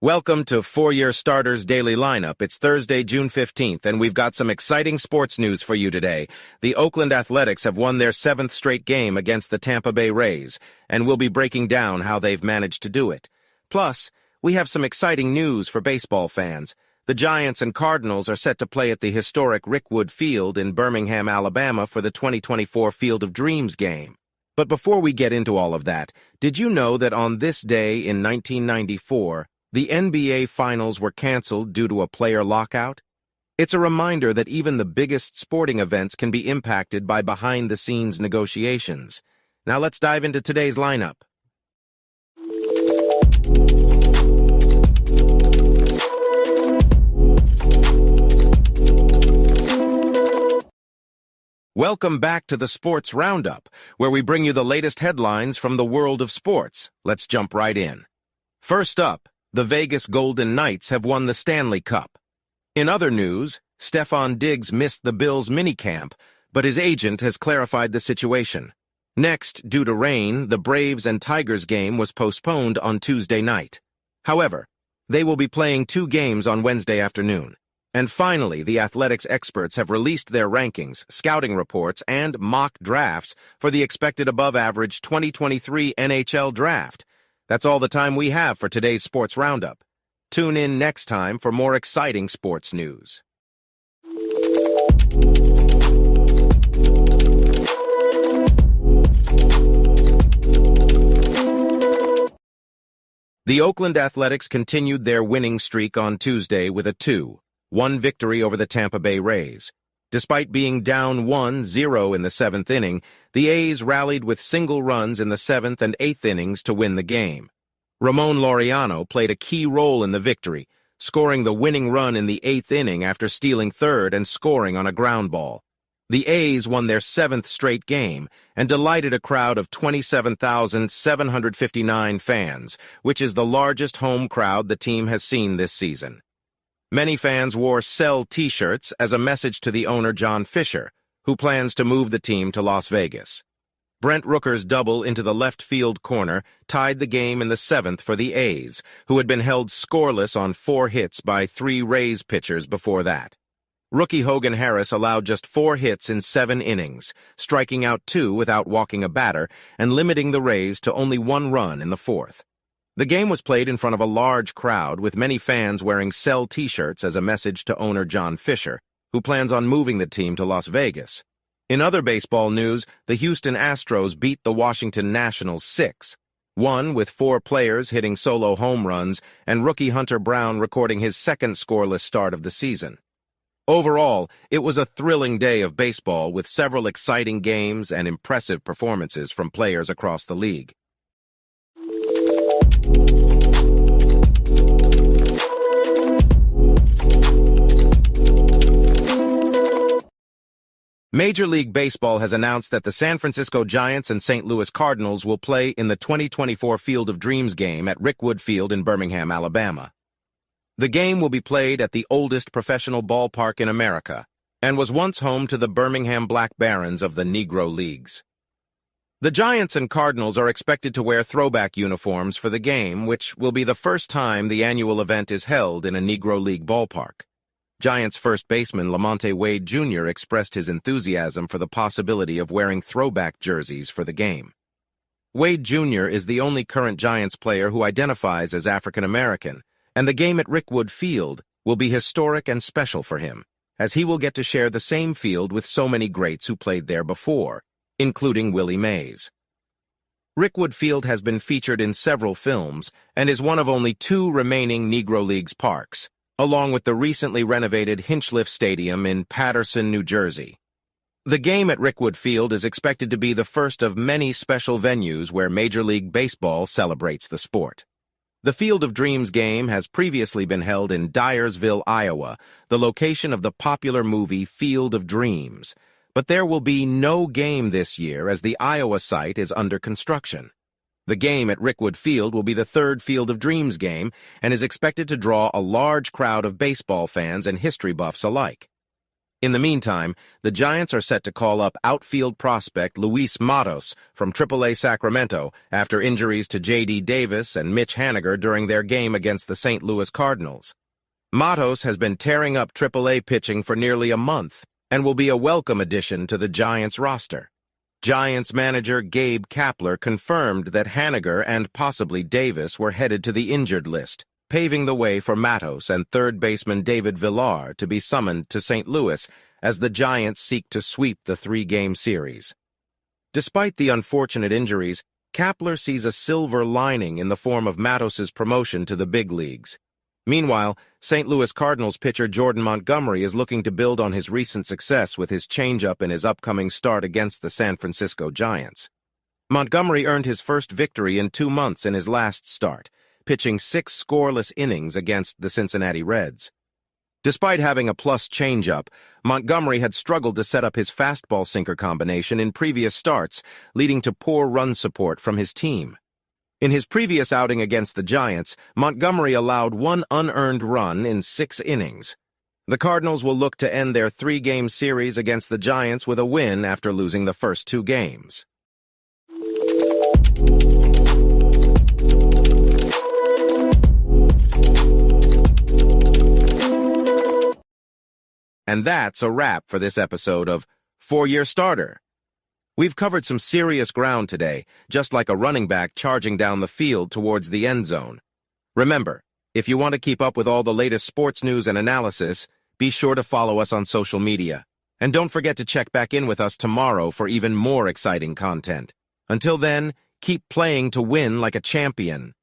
Welcome to Four-Year Starters Daily Lineup. It's Thursday, June 15th, and we've got some exciting sports news for you today. The Oakland Athletics have won their 7th straight game against the Tampa Bay Rays, and we'll be breaking down how they've managed to do it. Plus, we have some exciting news for baseball fans. The Giants and Cardinals are set to play at the historic Rickwood Field in Birmingham, Alabama for the 2024 Field of Dreams game. But before we get into all of that, did you know that on this day in 1994, the NBA Finals were canceled due to a player lockout? It's a reminder that even the biggest sporting events can be impacted by behind-the-scenes negotiations. Now let's dive into today's lineup. Welcome back to the Sports Roundup, where we bring you the latest headlines from the world of sports. Let's jump right in. First up, the Vegas Golden Knights have won the Stanley Cup. In other news, Stefon Diggs missed the Bills' minicamp, but his agent has clarified the situation. Next, due to rain, the Braves and Tigers game was postponed on Tuesday night. However, they will be playing 2 games on Wednesday afternoon. And finally, the Athletics experts have released their rankings, scouting reports, and mock drafts for the expected above-average 2023 NHL draft. That's all the time we have for today's Sports Roundup. Tune in next time for more exciting sports news. The Oakland Athletics continued their winning streak on Tuesday with a 2-1 victory over the Tampa Bay Rays. Despite being down 1-0 in the 7th inning, the A's rallied with single runs in the 7th and 8th innings to win the game. Ramon Laureano played a key role in the victory, scoring the winning run in the 8th inning after stealing third and scoring on a ground ball. The A's won their 7th straight game and delighted a crowd of 27,759 fans, which is the largest home crowd the team has seen this season. Many fans wore "Sell" T-shirts as a message to the owner John Fisher, who plans to move the team to Las Vegas. Brent Rooker's double into the left field corner tied the game in the 7th for the A's, who had been held scoreless on 4 hits by 3 Rays pitchers before that. Rookie Hogan Harris allowed just 4 hits in 7 innings, striking out 2 without walking a batter and limiting the Rays to only 1 run in the 4th. The game was played in front of a large crowd, with many fans wearing "Sell" T-shirts as a message to owner John Fisher, who plans on moving the team to Las Vegas. In other baseball news, the Houston Astros beat the Washington Nationals 6-1, with 4 players hitting solo home runs and rookie Hunter Brown recording his 2nd scoreless start of the season. Overall, it was a thrilling day of baseball with several exciting games and impressive performances from players across the league. Major League Baseball has announced that the San Francisco Giants and St. Louis Cardinals will play in the 2024 Field of Dreams game at Rickwood Field in Birmingham, Alabama. The game will be played at the oldest professional ballpark in America and was once home to the Birmingham Black Barons of the Negro Leagues. The Giants and Cardinals are expected to wear throwback uniforms for the game, which will be the first time the annual event is held in a Negro League ballpark. Giants first baseman Lamonte Wade Jr. expressed his enthusiasm for the possibility of wearing throwback jerseys for the game. Wade Jr. is the only current Giants player who identifies as African American, and the game at Rickwood Field will be historic and special for him, as he will get to share the same field with so many greats who played there before, including Willie Mays. Rickwood Field has been featured in several films and is one of only 2 remaining Negro Leagues parks, along with the recently renovated Hinchliffe Stadium in Paterson, New Jersey. The game at Rickwood Field is expected to be the first of many special venues where Major League Baseball celebrates the sport. The Field of Dreams game has previously been held in Dyersville, Iowa, the location of the popular movie Field of Dreams, but there will be no game this year as the Iowa site is under construction. The game at Rickwood Field will be the 3rd Field of Dreams game and is expected to draw a large crowd of baseball fans and history buffs alike. In the meantime, the Giants are set to call up outfield prospect Luis Matos from AAA Sacramento after injuries to J.D. Davis and Mitch Haniger during their game against the St. Louis Cardinals. Matos has been tearing up AAA pitching for nearly a month and will be a welcome addition to the Giants roster. Giants manager Gabe Kapler confirmed that Haniger and possibly Davis were headed to the injured list, paving the way for Matos and third baseman David Villar to be summoned to St. Louis as the Giants seek to sweep the three-game series. Despite the unfortunate injuries, Kapler sees a silver lining in the form of Matos's promotion to the big leagues. Meanwhile, St. Louis Cardinals pitcher Jordan Montgomery is looking to build on his recent success with his changeup in his upcoming start against the San Francisco Giants. Montgomery earned his first victory in 2 months in his last start, pitching 6 scoreless innings against the Cincinnati Reds. Despite having a plus changeup, Montgomery had struggled to set up his fastball-sinker combination in previous starts, leading to poor run support from his team. In his previous outing against the Giants, Montgomery allowed 1 unearned run in 6 innings. The Cardinals will look to end their 3-game series against the Giants with a win after losing the first 2 games. And that's a wrap for this episode of For-Your Starter. We've covered some serious ground today, just like a running back charging down the field towards the end zone. Remember, if you want to keep up with all the latest sports news and analysis, be sure to follow us on social media. And don't forget to check back in with us tomorrow for even more exciting content. Until then, keep playing to win like a champion.